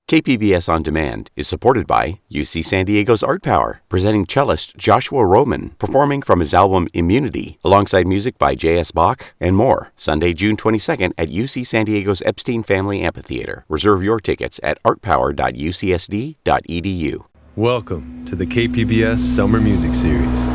KPBS On Demand is supported by UC San Diego's Art Power, presenting cellist Joshua Roman, performing from his album Immunity, alongside music by J.S. Bach and more, Sunday, June 22nd at UC San Diego's Epstein Family Amphitheater. Reserve your tickets at artpower.ucsd.edu. Welcome to the KPBS Summer Music Series.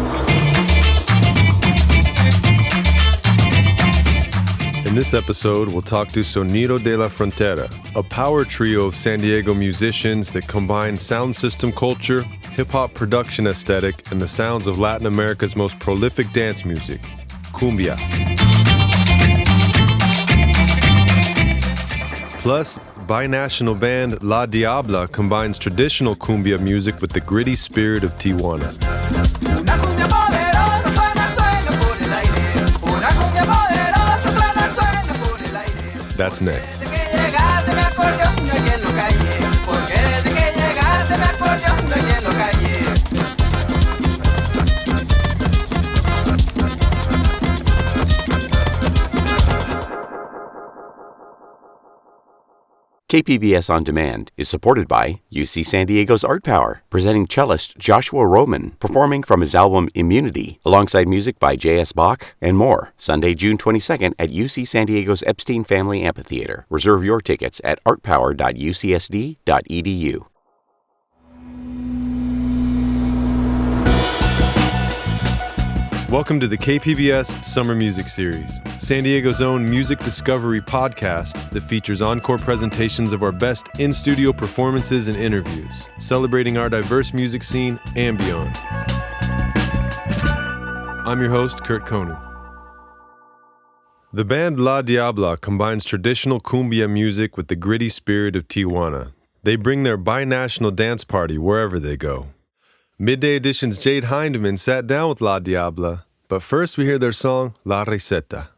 In this episode, we'll talk to Sonido de la Frontera, a power trio of San Diego musicians that combine sound system culture, hip-hop production aesthetic, and the sounds of Latin America's most prolific dance music, Cumbia. Plus, binational band La Diabla combines traditional cumbia music with the gritty spirit of Tijuana. That's next. KPBS On Demand is supported by UC San Diego's Art Power, presenting cellist Joshua Roman, performing from his album Immunity, alongside music by J.S. Bach and more, Sunday, June 22nd at UC San Diego's Epstein Family Amphitheater. Reserve your tickets at artpower.ucsd.edu. Welcome to the KPBS Summer Music Series, San Diego's own music discovery podcast that features encore presentations of our best in-studio performances and interviews, celebrating our diverse music scene and beyond. I'm your host, Kurt Kohnen. The band La Diabla combines traditional cumbia music with the gritty spirit of Tijuana. They bring their binational dance party wherever they go. Midday Edition's Jade Hindmon sat down with La Diabla, but first we hear their song, La Receta.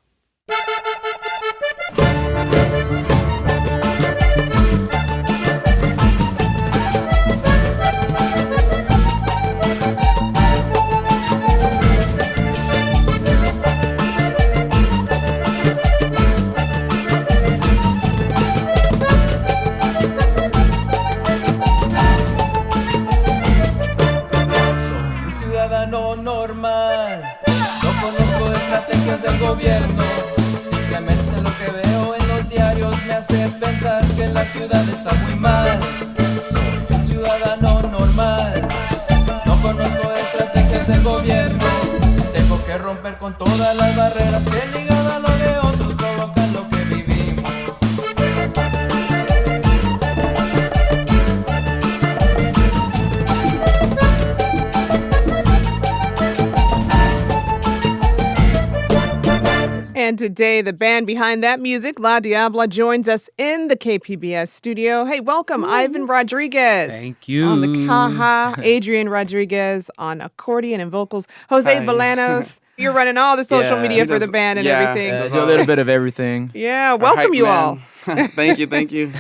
Del gobierno, simplemente lo que veo en los diarios me hace pensar que la ciudad está muy mal. Soy un ciudadano normal, no conozco estrategias del gobierno. Tengo que romper con todas las barreras que ligado a lo de otros provocan lo que vivimos. And today, the band behind that music, La Diabla, joins us in the KPBS studio. Hey, welcome, Ivan Rodriguez. Thank you. On the caja, Adrian Rodriguez on accordion and vocals, Jose Bolanos. You're running all the social media for the band and everything. Do a little bit of everything. Yeah, welcome you all. Thank you.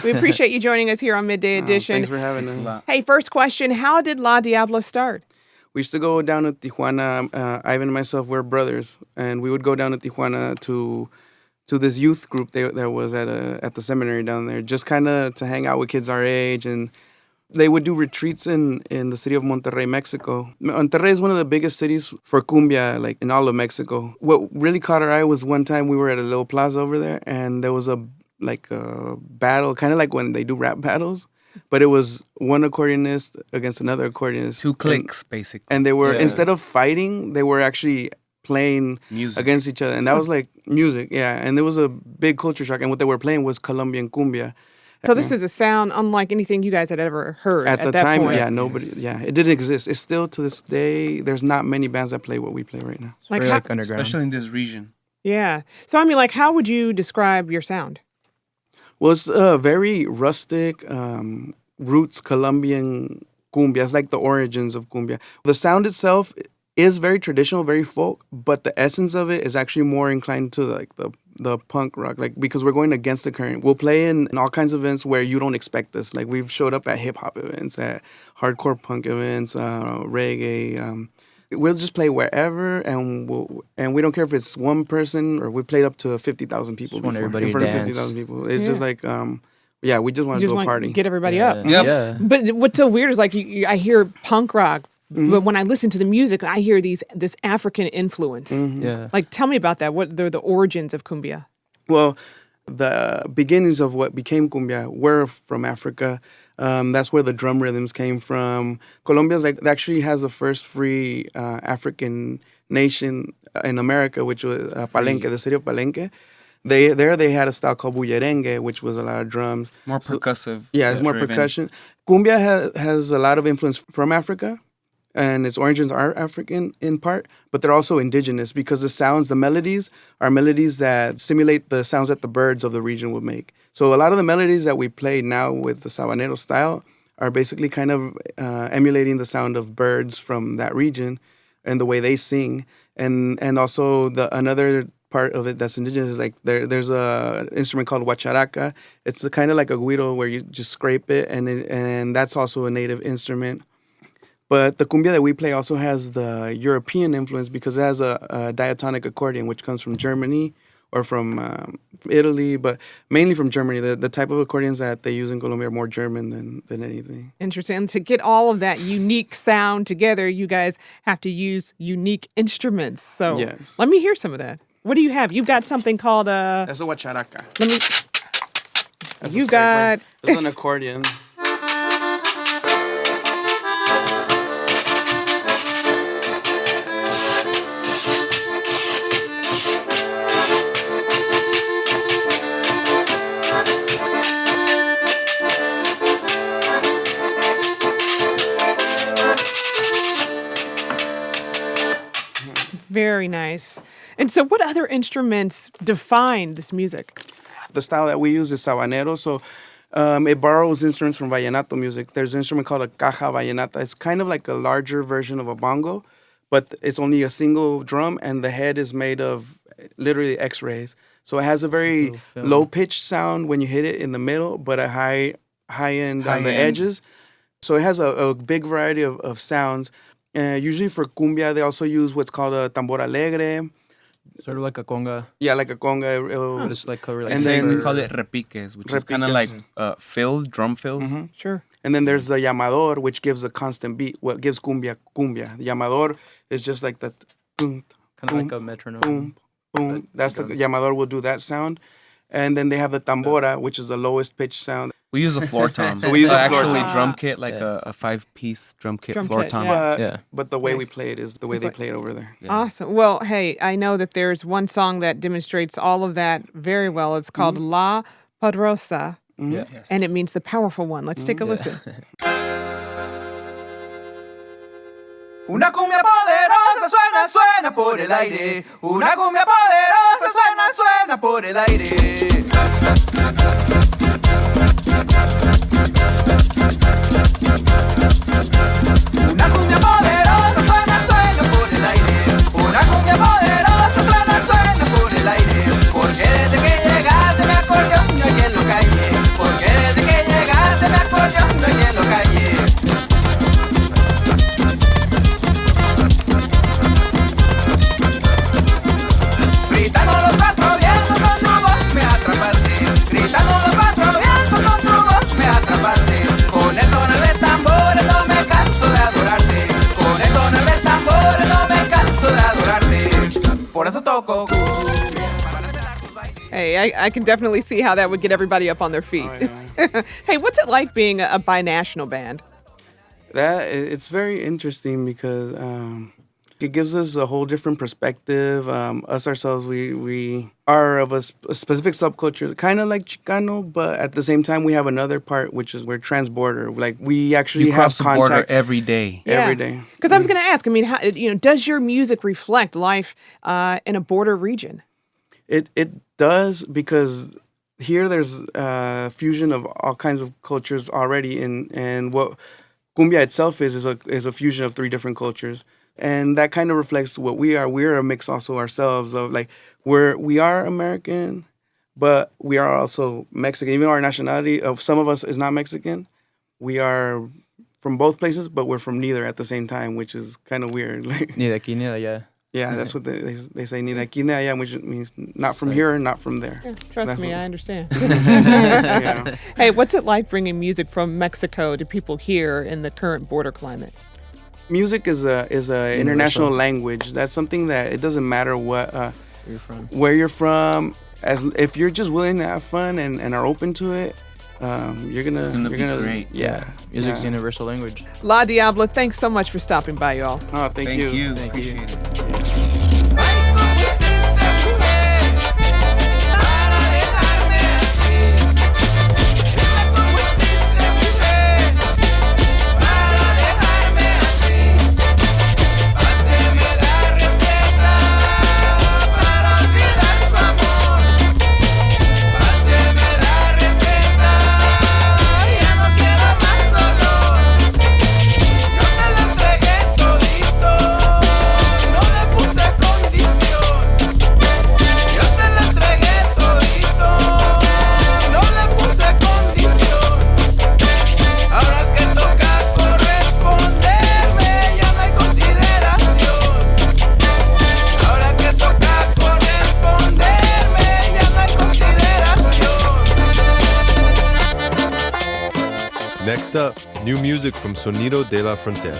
We appreciate you joining us here on Midday Edition. Thanks for having us. Hey, first question, how did La Diabla start? We used to go down to Tijuana. Ivan and myself were brothers, and we would go down to Tijuana to this youth group that was at the seminary down there, just kind of to hang out with kids our age. And they would do retreats in the city of Monterrey, Mexico. Monterrey is one of the biggest cities for cumbia, like in all of Mexico. What really caught our eye was one time we were at a little plaza over there, and there was a battle, kind of like when they do rap battles. But it was one accordionist against another accordionist. Two cliques, basically. And they were, instead of fighting, they were actually playing music against each other. And that was like music, yeah. And there was a big culture shock. And what they were playing was Colombian cumbia. So this is a sound unlike anything you guys had ever heard at the that time, point. yeah, nobody, it didn't exist. It's still, to this day, there's not many bands that play what we play right now. Like underground. Especially in this region. Yeah. So, I mean, like, how would you describe your sound? Well, it's very rustic, roots Colombian cumbia. It's like the origins of cumbia. The sound itself is very traditional, very folk, but the essence of it is actually more inclined to like the punk rock, like because we're going against the current. We'll play in all kinds of events where you don't expect this. Like we've showed up at hip hop events, at hardcore punk events, reggae. We'll just play wherever, and we don't care if it's one person or we played up to 50,000 people before, in front of 50,000 people. It's just like Yeah, we just want You to just do a want party. to get everybody up. Yeah. Yep. Yeah. But what's so weird is like I hear punk rock, but when I listen to the music, I hear this African influence. Yeah. Like, tell me about that. What are the origins of cumbia? Well, the beginnings of what became cumbia were from Africa. That's where the drum rhythms came from. Colombia's actually has the first free African nation in America, which was Palenque, the city of Palenque. They had a style called bullerengue, which was a lot of drums. More percussive. Yeah, it's more driven. percussion. Cumbia has a lot of influence from Africa, and its origins are African in part, but they're also indigenous because the melodies are melodies that simulate the sounds that the birds of the region would make. So a lot of the melodies that we play now with the sabanero style are basically kind of emulating the sound of birds from that region and the way they sing. And also another part of it that's indigenous is like there's a instrument called huacharaca. It's kind of like a guiro where you just scrape it, and that's also a native instrument. But the cumbia that we play also has the European influence because it has a diatonic accordion, which comes from Germany or from Italy, but mainly from Germany. The type of accordions that they use in Colombia are more German than anything. Interesting. And to get all of that unique sound together, you guys have to use unique instruments. So Yes. let me hear some of that. What do you have? You've got something called That's a huacharaca. let me. That's You a straight got- one. It's an accordion. Very nice. And so, what other instruments define this music? The style that we use is sabanero, so it borrows instruments from vallenato music. There's an instrument called a caja vallenata. It's kind of like a larger version of a bongo, but it's only a single drum, and the head is made of literally X-rays. So it has a very low-pitched sound when you hit it in the middle, but a high end on the edges. So it has a big variety of sounds. Usually for cumbia, they also use what's called a tambor alegre. Sort of like a conga. Yeah, like a conga. But it's like covered like And And then- we call it repiques, which is kind of like fills, drum fills. Sure. And then there's the llamador, which gives a constant beat. What gives cumbia. The llamador is just like that. Boom, kind of like a metronome. boom, boom. That's the llamador will do that sound. And then they have the tambora, which is the lowest pitch sound. We use a floor tom. So we use a floor actually tom. drum kit, like a 5-piece drum kit Drum floor kit, tom. yeah. Yeah. But the way we Nice. play it is the way they play it over there. Awesome. Well, hey, I know that there's one song that demonstrates all of that very well. It's called La Poderosa, Yeah. and it means the powerful one. Let's take a listen. Una cumbia poderosa suena, suena por el aire. Una cumbia poderosa suena, suena por el aire. Una cumbia poderosa suena, suena por el aire. Una cumbia poderosa suena, suena por el aire. Porque desde que llegaste me acordé un y en lo calle. Porque desde que llegaste me acordé un y en lo calle. Gritando los cuatro vientos con tu voz me atrapaste. Gritando los cuatro vientos con tu voz me atrapaste. Con el tono de tambores no me canso de adorarte. Con el tono de tambores no me canso de adorarte. Por eso toco. Hey, I can definitely see how that would get everybody up on their feet. Hey, what's it like being a binational band? It's very interesting because it gives us a whole different perspective. Us ourselves, we are of a specific subculture, kind of like Chicano, but at the same time, we have another part, which is we're transborder. Like we actually You have cross the border contact every day. every day. Because I was going to ask, I mean, how, does your music reflect life in a border region? It does because here there's a fusion of all kinds of cultures already, and what cumbia itself is a fusion of 3 different cultures, and that kind of reflects what we are. We're a mix also ourselves of like we are American, but we are also Mexican. Even our nationality of some of us is not Mexican. We are from both places, but we're from neither at the same time, which is kind of weird. Like Ni de aquí ni de allá. Yeah, that's what they say. Ni de aquí ni de allá, which means not from here and not from there. Yeah, trust me, I understand. Yeah. Hey, what's it like bringing music from Mexico to people here in the current border climate? Music is a international language. That's something that it doesn't matter where you're from. As if you're just willing to have fun and are open to it, you're gonna be great. Yeah, Music's the universal language. La Diabla, thanks so much for stopping by, y'all. Oh, thank you. Appreciate it. Next up, new music from Sonido de la Frontera.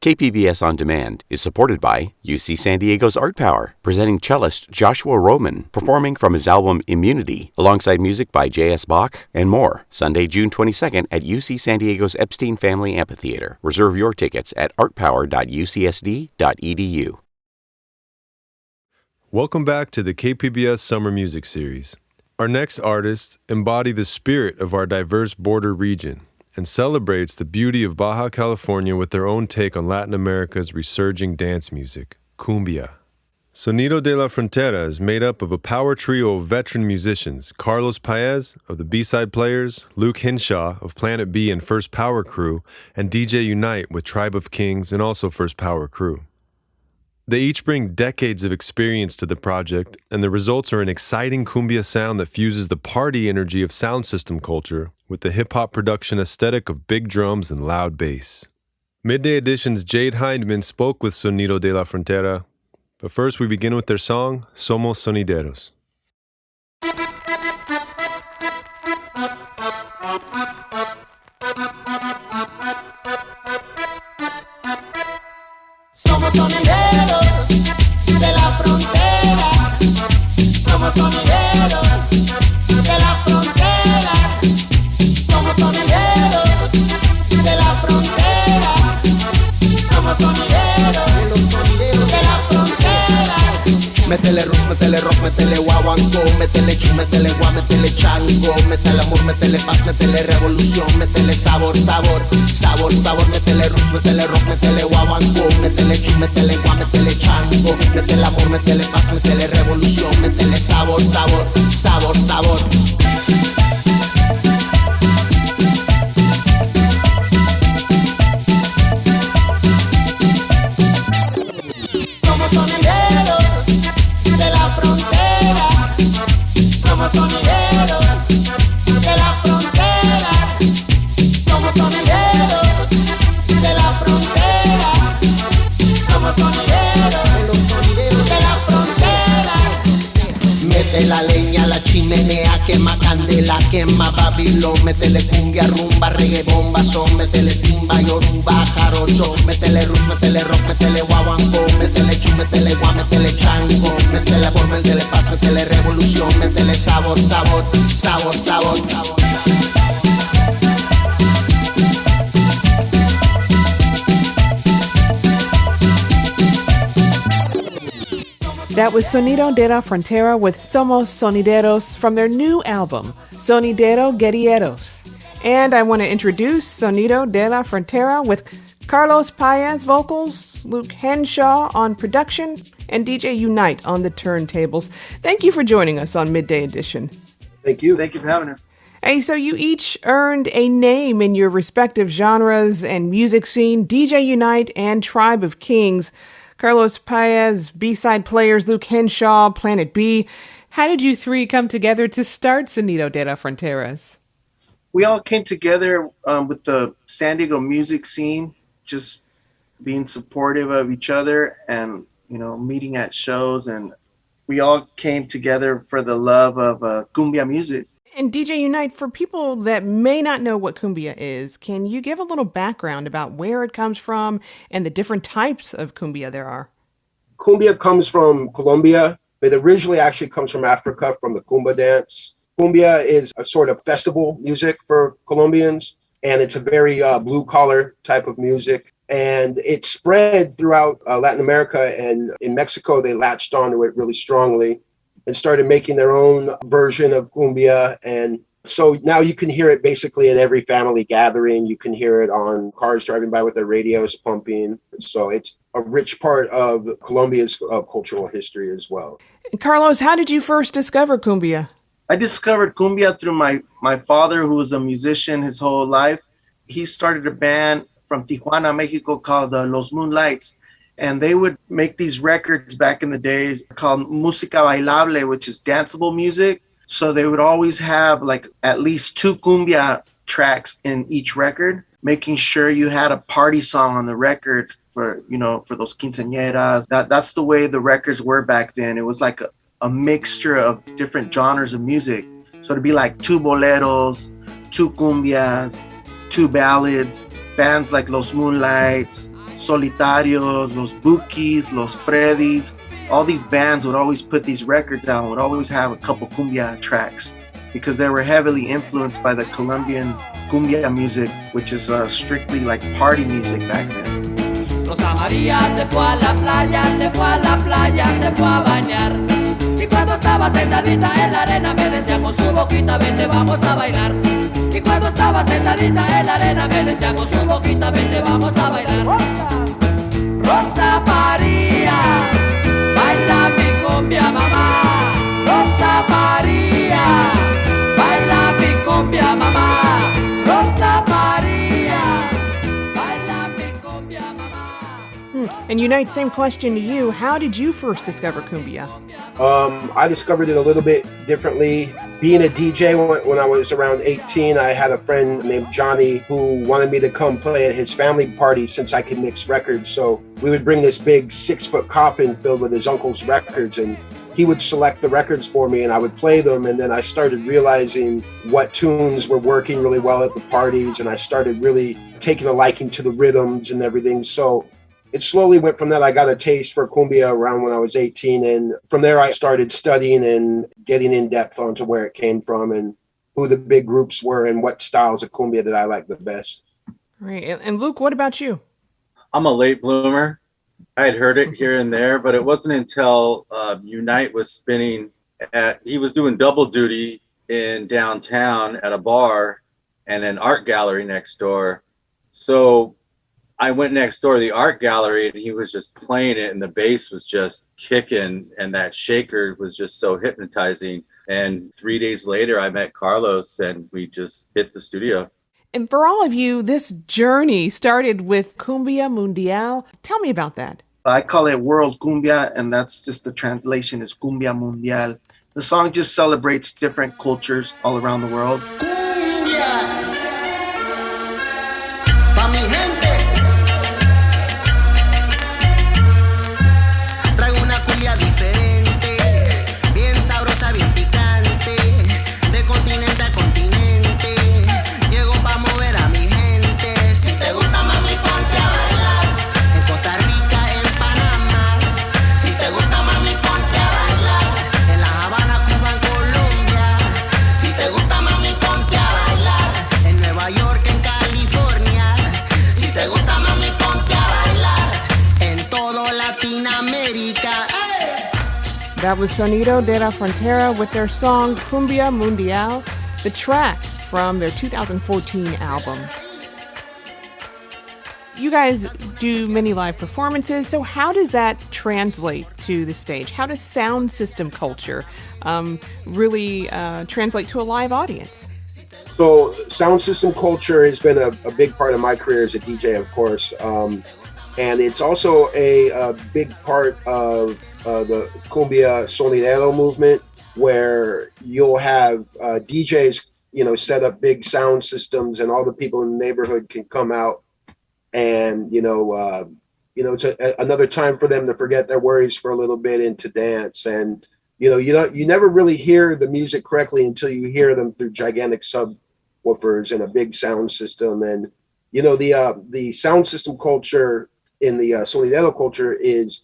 KPBS On Demand is supported by UC San Diego's Art Power, presenting cellist Joshua Roman, performing from his album Immunity, alongside music by J.S. Bach and more, Sunday, June 22nd at UC San Diego's Epstein Family Amphitheater. Reserve your tickets at artpower.ucsd.edu. Welcome back to the KPBS Summer Music Series. Our next artists embody the spirit of our diverse border region and celebrates the beauty of Baja California with their own take on Latin America's resurging dance music, Cumbia. Sonido de la Frontera is made up of a power trio of veteran musicians, Karlos Paez of the B-Side Players, Luke Henshaw of Planet B and First Power Crew, and DJ Unite with Tribe of Kings and also First Power Crew. They each bring decades of experience to the project, and the results are an exciting cumbia sound that fuses the party energy of sound system culture with the hip-hop production aesthetic of big drums and loud bass. Midday Edition's Jade Hindmon spoke with Sonido de la Frontera, but first we begin with their song, Somos Sonideros. Somos sonideros de la frontera. Somos sonideros de la frontera. Somos sonideros de la frontera. Somos sonideros de la frontera. Métele roots, métele rock, métele guaguancó, métele chu, métele gua, métele chango, métele amor, métele paz, métele revolución, métele sabor, sabor, sabor, sabor, métele roots, métele rock, métele guaguancó, métele chu, métele gua, métele chango, métele amor, métele paz, métele revolución, métele sabor, sabor, sabor, sabor. la quema Babilón, métele cumbia, rumba, reggae, bomba, son, métele timba, yoruba, jarocho, métele roots, métele rock, métele guaguancó, métele chu, métele guá, métele chango, métele amor, métele paz, métele revolución, métele sabor, sabor, sabor, sabor, sabor. That was Sonido de la Frontera with Somos Sonideros from their new album, Sonidero Guerrilleros. And I want to introduce Sonido de la Frontera with Karlos Paez vocals, Luke Henshaw on production, and DJ Unite on the turntables. Thank you for joining us on Midday Edition. Thank you. Thank you for having us. Hey, so you each earned a name in your respective genres and music scene, DJ Unite and Tribe of Kings. Karlos Paez, B-side players, Luke Henshaw, Planet B. How did you three come together to start Sonido de la Fronteras? We all came together with the San Diego music scene, just being supportive of each other and, meeting at shows. And we all came together for the love of Cumbia music. And DJ Unite, for people that may not know what Cumbia is, can you give a little background about where it comes from and the different types of Cumbia there are? Cumbia comes from Colombia. It originally actually comes from Africa, from the Cumba dance. Cumbia is a sort of festival music for Colombians, and it's a very blue-collar type of music. And it spread throughout Latin America, and in Mexico, they latched onto it really strongly and started making their own version of cumbia. And so now you can hear it basically at every family gathering. You can hear it on cars driving by with their radios pumping. So it's a rich part of Colombia's cultural history as well. Karlos, how did you first discover cumbia? I discovered cumbia through my father, who was a musician his whole life. He started a band from Tijuana, Mexico, called Los Moonlights. And they would make these records back in the days called música bailable, which is danceable music. So they would always have like at least 2 cumbia tracks in each record, making sure you had a party song on the record for those quinceañeras. That's the way the records were back then. It was like a mixture of different genres of music. So it'd be like 2 boleros, 2 cumbias, 2 ballads, bands like Los Moonlights, Solitarios, Los Bukis, Los Freddys. All these bands would always put these records out, would always have a couple cumbia tracks because they were heavily influenced by the Colombian cumbia music, which is strictly like party music back then. Rosa María se fue a la playa, se fue a la playa, se fue a bañar. Y cuando estaba sentadita en la arena me decía con su boquita, vente vamos a bailar. Y cuando estaba sentadita en la arena me decía con su boquita, vente vamos a bailar. Rosa María, baila mi cumbia mamá. Rosa María, baila mi cumbia mamá. Rosa María, baila mi cumbia mamá. And Unite, same question to you. How did you first discover cumbia? I discovered it a little bit differently. Being a DJ when I was around 18, I had a friend named Johnny who wanted me to come play at his family party since I could mix records. So we would bring this big 6-foot coffin filled with his uncle's records, and he would select the records for me and I would play them. And then I started realizing what tunes were working really well at the parties, and I started really taking a liking to the rhythms and everything. So it slowly went from that. I got a taste for cumbia around when I was 18. And from there, I started studying and getting in depth onto where it came from and who the big groups were and what styles of cumbia that I liked the best. Right. And Luke, what about you? I'm a late bloomer. I had heard it here and there, but it wasn't until Unite was spinning he was doing double duty in downtown at a bar and an art gallery next door. So I went next door to the art gallery and he was just playing it and the bass was just kicking and that shaker was just so hypnotizing. And 3 days later, I met Karlos and we just hit the studio. And for all of you, this journey started with Cumbia Mundial. Tell me about that. I call it World Cumbia, and that's just the translation is Cumbia Mundial. The song just celebrates different cultures all around the world. Cumbia, pa' mi gente. Traigo una cumbia diferente, bien sabrosa, bien picante, de continente a continente. That was Sonido de la Frontera with their song Cumbia Mundial, the track from their 2014 album. You guys do many live performances, so how does that translate to the stage? How does sound system culture really translate to a live audience? So sound system culture has been a big part of my career as a DJ, of course. And it's also a big part of the Cumbia Sonidero movement, where you'll have DJs, set up big sound systems, and all the people in the neighborhood can come out, and it's another time for them to forget their worries for a little bit and to dance. And you never really hear the music correctly until you hear them through gigantic subwoofers and a big sound system. And the sound system culture in the Sonidero culture is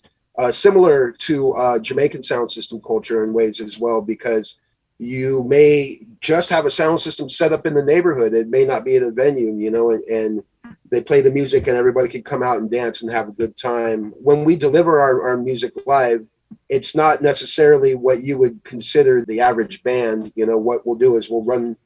similar to Jamaican sound system culture in ways as well, because you may just have a sound system set up in the neighborhood. It may not be at a venue, and they play the music and everybody can come out and dance and have a good time. When we deliver our music live, it's not necessarily what you would consider the average band. What we'll do is we'll run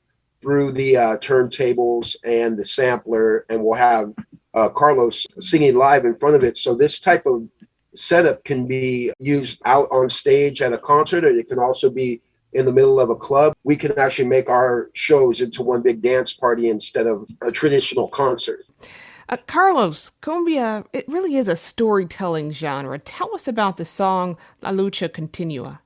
through the turntables and the sampler, and we'll have Karlos singing live in front of it. So this type of setup can be used out on stage at a concert, or it can also be in the middle of a club. We can actually make our shows into one big dance party instead of a traditional concert. Karlos, cumbia, it really is a storytelling genre. Tell us about the song La Lucha Continua.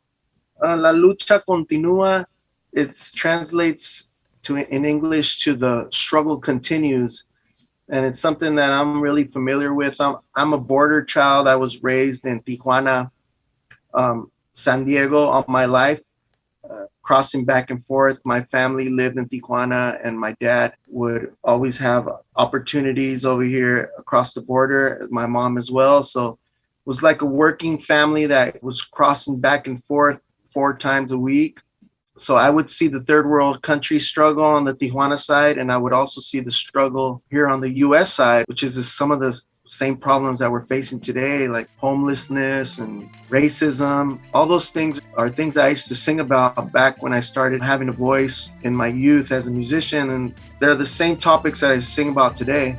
La Lucha Continua, it translates in English to the struggle continues. And it's something that I'm really familiar with. I'm a border child. I was raised in Tijuana, San Diego all my life, crossing back and forth. My family lived in Tijuana, and my dad would always have opportunities over here across the border, my mom as well. So it was like a working family that was crossing back and forth 4 times a week. So I would see the third world country struggle on the Tijuana side, and I would also see the struggle here on the U.S. side, which is some of the same problems that we're facing today, like homelessness and racism. All those things are things I used to sing about back when I started having a voice in my youth as a musician, and they're the same topics that I sing about today.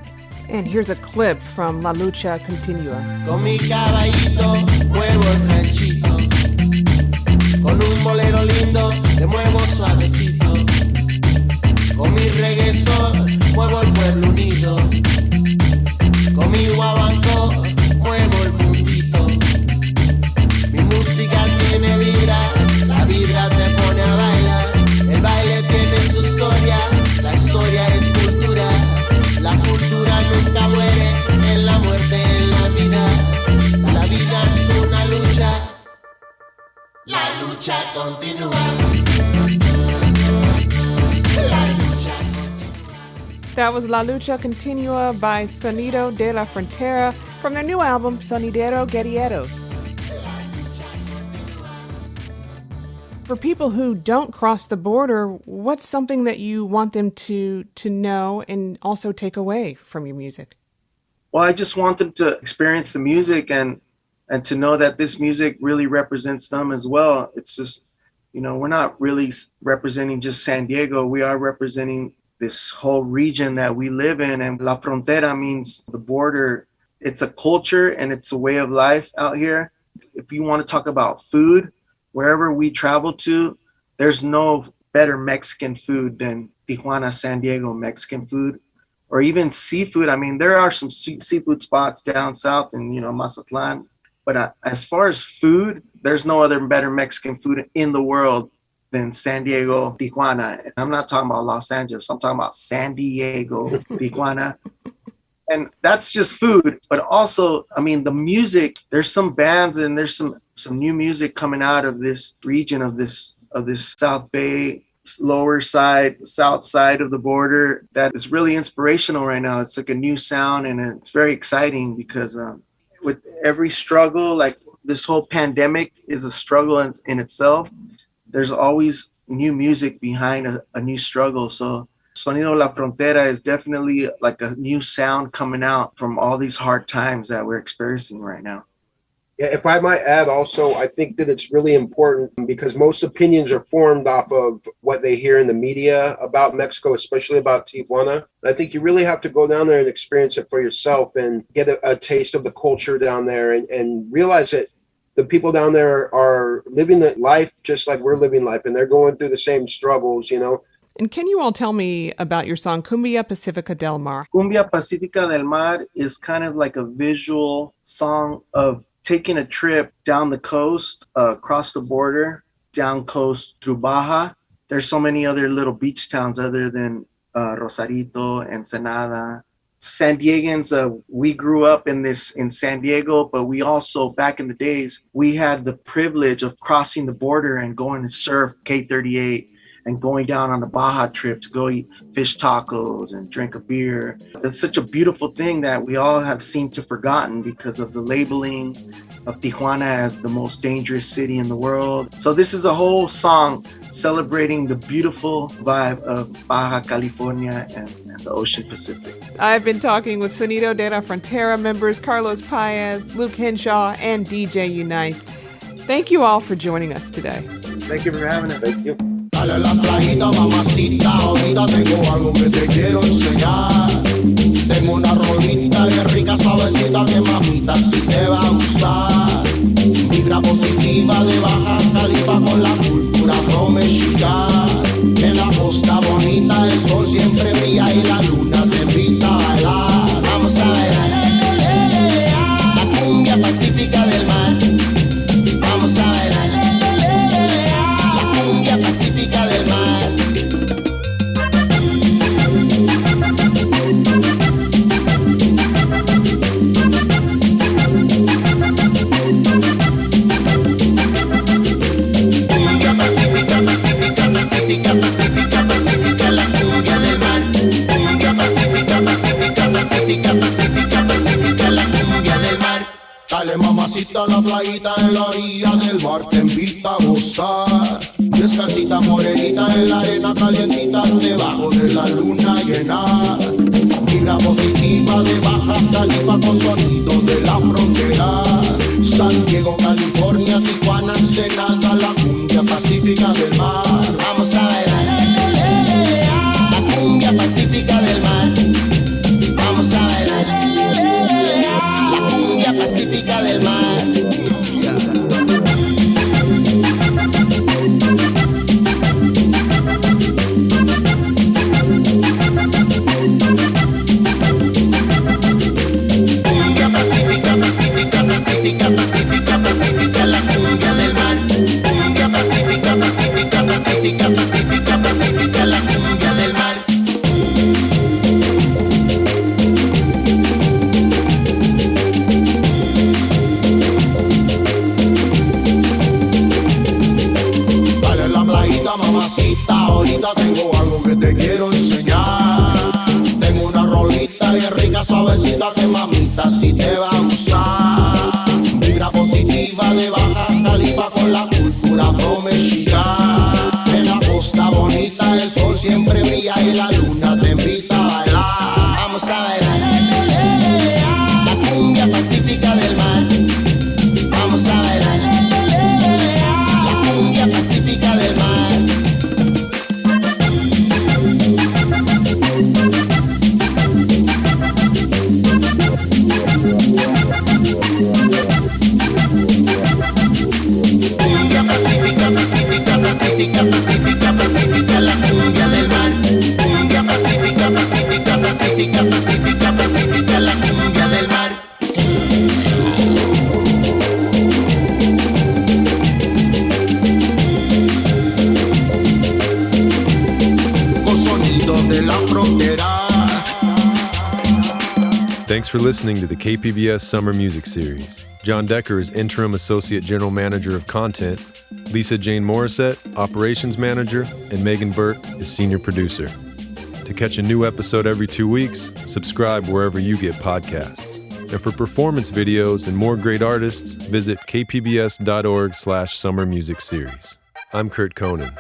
And here's a clip from La Lucha Continua. Con mi caballito muevo el ranchito, con un bolero lindo te muevo suavecito, con mi reggaezón muevo el pueblo unido, con mi guabanco muevo el mundito. Mi música tiene vibra, la vibra te pone a bailar. El baile tiene su historia, la historia es cultura. La cultura nunca muere, en la muerte, en la vida. La vida es una lucha, la lucha continúa. La lucha. That was La Lucha Continua by Sonido de la Frontera from their new album, Sonidero Guerrilleros. For people who don't cross the border, what's something that you want them to know and also take away from your music? Well, I just want them to experience the music and to know that this music really represents them as well. It's just, we're not really representing just San Diego. We are representing this whole region that we live in. And La Frontera means the border. It's a culture and it's a way of life out here. If you want to talk about food, wherever we travel to, there's no better Mexican food than Tijuana, San Diego Mexican food, or even seafood. I mean, there are some seafood spots down south in, Mazatlan. But as far as food, there's no other better Mexican food in the world than San Diego, Tijuana. And I'm not talking about Los Angeles. I'm talking about San Diego, Tijuana. And that's just food. But also, I mean, the music, there's some bands and there's some new music coming out of this region of this South Bay, lower side, south side of the border that is really inspirational right now. It's like a new sound, and it's very exciting because with every struggle, like this whole pandemic is a struggle in itself. There's always new music behind a new struggle. So Sonido La Frontera is definitely like a new sound coming out from all these hard times that we're experiencing right now. Yeah, if I might add also, I think that it's really important because most opinions are formed off of what they hear in the media about Mexico, especially about Tijuana. I think you really have to go down there and experience it for yourself and get a taste of the culture down there and realize that the people down there are living the life just like we're living life, and they're going through the same struggles, you know. And can you all tell me about your song, Cumbia Pacifica del Mar? Cumbia Pacifica del Mar is kind of like a visual song of taking a trip down the coast, across the border, down coast through Baja. There's so many other little beach towns other than Rosarito, Ensenada. San Diegans, we grew up in San Diego, but we also, back in the days, we had the privilege of crossing the border and going to surf K38 and going down on a Baja trip to go eat fish tacos and drink a beer. It's such a beautiful thing that we all have seemed to forgotten because of the labeling of Tijuana as the most dangerous city in the world. So this is a whole song celebrating the beautiful vibe of Baja California and the Ocean Pacific. I've been talking with Sonido de la Frontera members Karlos Paez, Luke Henshaw, and DJ Unite. Thank you all for joining us today. Thank you for having us. Thank you. Dale la playita, mamacita, ahorita tengo algo que te quiero enseñar. Tengo una rolita bien rica, suavecita, que mamita si te va a gustar. Vibra positiva de Baja California con la cultura pro-mexicana. En la costa bonita el sol siempre brilla y la luna te invita a bailar. Vamos a bailar la cumbia pacífica del mar. Vamos a bailar la cumbia pacífica del mar. Dale mamacita la playita en la orilla del mar te invita a gozar. Descansita morenita en la arena calientita debajo de la luna llena. Vibra positiva de Baja California con sonido de la frontera. San Diego, California, Tijuana, Ensenada, la cumbia pacífica del mar. Vamos a bailar la cumbia pacífica del mar. Vamos a bailar la cumbia pacífica del mar. Cumbia pacífica, pacífica, pacífica, pacífica, pacífica, la cumbia del mar. Cumbia pacífica, pacífica, pacífica, pacífica, pacífica, la cumbia del mar. Mamacita, ahorita tengo algo que te quiero enseñar. Tengo una rolita bien rica, suavecita, que mamita si te va a gustar. Vibra positiva de Baja California con la cultura pro-mexicana. En la costa bonita el sol siempre brilla y la luna te invita a bailar. Vamos a bailar la cumbia pacífica del mar. Vamos a bailar la cumbia pacífica del mar. Pacífica, pacífica, pacífica, la cumbia del mar. Cumbia pacífica, pacífica, pacífica, pacífica, pacífica, la cumbia del mar. Con sonido de la frontera. Thanks for listening to the KPBS Summer Music Series. John Decker is Interim Associate General Manager of Content. Lisa Jane Morissette, Operations Manager, and Megan Burke is Senior Producer. To catch a new episode every 2 weeks, subscribe wherever you get podcasts. And for performance videos and more great artists, visit kpbs.org/summer music series. I'm Kurt Kohnen.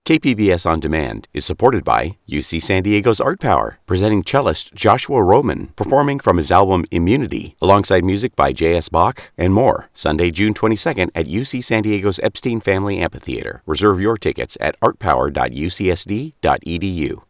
KPBS On Demand is supported by UC San Diego's Art Power, presenting cellist Joshua Roman, performing from his album Immunity, alongside music by J.S. Bach and more, Sunday, June 22nd at UC San Diego's Epstein Family Amphitheater. Reserve your tickets at artpower.ucsd.edu.